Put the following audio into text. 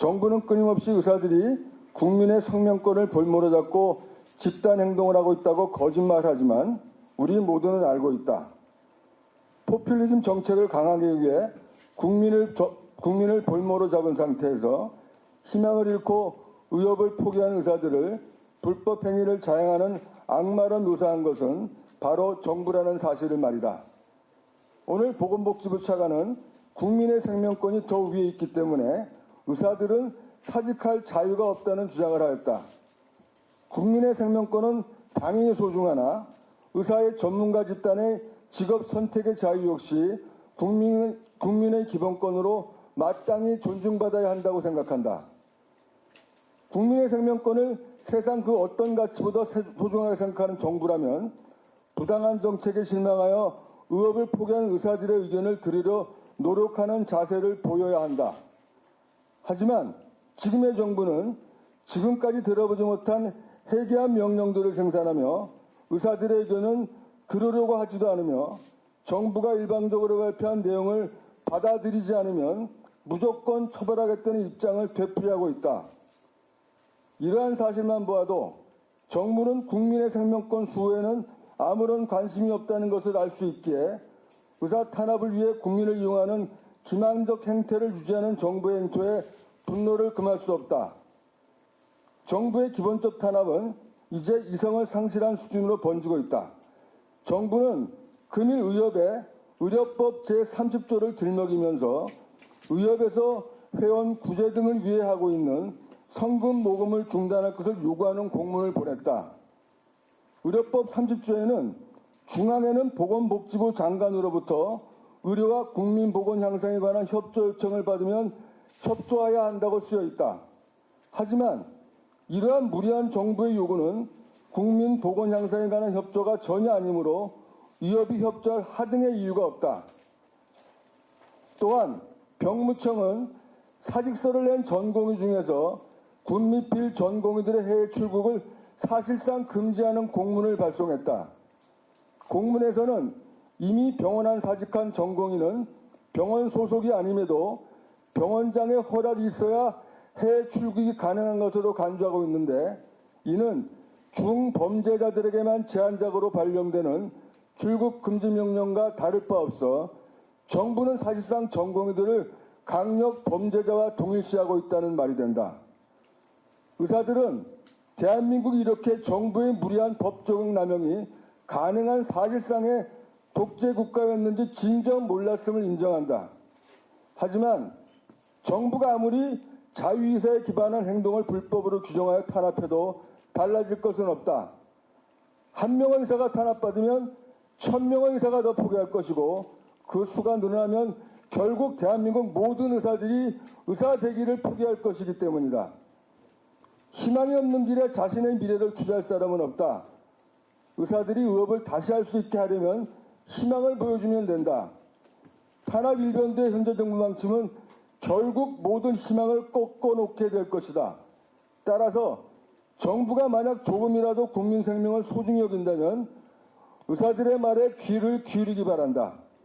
정부는 끊임없이 의사들이 국민의 생명권을 볼모로 잡고 집단 행동을 하고 있다고 거짓말하지만 우리 모두는 알고 있다. 포퓰리즘 정책을 강하게 위해 국민을 볼모로 잡은 상태에서 희망을 잃고 의협을 포기한 의사들을 불법 행위를 자행하는 악마로 묘사한 것은 바로 정부라는 사실을 말이다. 오늘 보건복지부 차관은 국민의 생명권이 더 위에 있기 때문에 의사들은 사직할 자유가 없다는 주장을 하였다. 국민의 생명권은 당연히 소중하나 의사의 전문가 집단의 직업 선택의 자유 역시 국민의 기본권으로 마땅히 존중받아야 한다고 생각한다. 국민의 생명권을 세상 그 어떤 가치보다 소중하게 생각하는 정부라면 부당한 정책에 실망하여 의협을 포기한 의사들의 의견을 들으려 노력하는 자세를 보여야 한다. 하지만 지금의 정부는 지금까지 들어보지 못한 해괴한 명령들을 생산하며 의사들의 의견은 들으려고 하지도 않으며 정부가 일방적으로 발표한 내용을 받아들이지 않으면 무조건 처벌하겠다는 입장을 되풀이하고 있다. 이러한 사실만 보아도 정부는 국민의 생명권 수호에는 아무런 관심이 없다는 것을 알 수 있기에 의사 탄압을 위해 국민을 이용하는 기만적 행태를 유지하는 정부의 행태에 분노를 금할 수 없다. 정부의 기본적 탄압은 이제 이성을 상실한 수준으로 번지고 있다. 정부는 금일 의협에 의료법 제30조를 들먹이면서 의협에서 회원 구제 등을 위해 하고 있는 성금 모금을 중단할 것을 요구하는 공문을 보냈다. 의료법 30조에는 중앙에는 보건복지부 장관으로부터 의료와 국민보건 향상에 관한 협조 요청을 받으면 협조해야 한다고 쓰여 있다. 하지만 이러한 무리한 정부의 요구는 국민보건 향상에 관한 협조가 전혀 아니므로 의협이 협조할 하등의 이유가 없다. 또한 병무청은 사직서를 낸 전공의 중에서 군미필 전공의들의 해외 출국을 사실상 금지하는 공문을 발송했다. 공문에서는 이미 병원 안 사직한 전공의는 병원 소속이 아님에도 병원장의 허락이 있어야 해외 출국이 가능한 것으로 간주하고 있는데 이는 중범죄자들에게만 제한적으로 발령되는 출국 금지 명령과 다를 바 없어 정부는 사실상 전공의들을 강력 범죄자와 동일시하고 있다는 말이 된다. 의사들은 대한민국이 이렇게 정부의 무리한 법 적용 남용이 가능한 사실상의 독재 국가였는지 진정 몰랐음을 인정한다. 하지만 정부가 아무리 자유의사에 기반한 행동을 불법으로 규정하여 탄압해도 달라질 것은 없다. 한 명의 의사가 탄압받으면 1000명의 의사가 더 포기할 것이고 그 수가 늘어나면 결국 대한민국 모든 의사들이 의사 되기를 포기할 것이기 때문이다. 희망이 없는 길에 자신의 미래를 투자할 사람은 없다. 의사들이 의협을 다시 할 수 있게 하려면 희망을 보여주면 된다. 탄압 일변도의 현재 정부 방침은 결국 모든 희망을 꺾어놓게 될 것이다. 따라서 정부가 만약 조금이라도 국민 생명을 소중히 여긴다면 의사들의 말에 귀를 기울이기 바란다.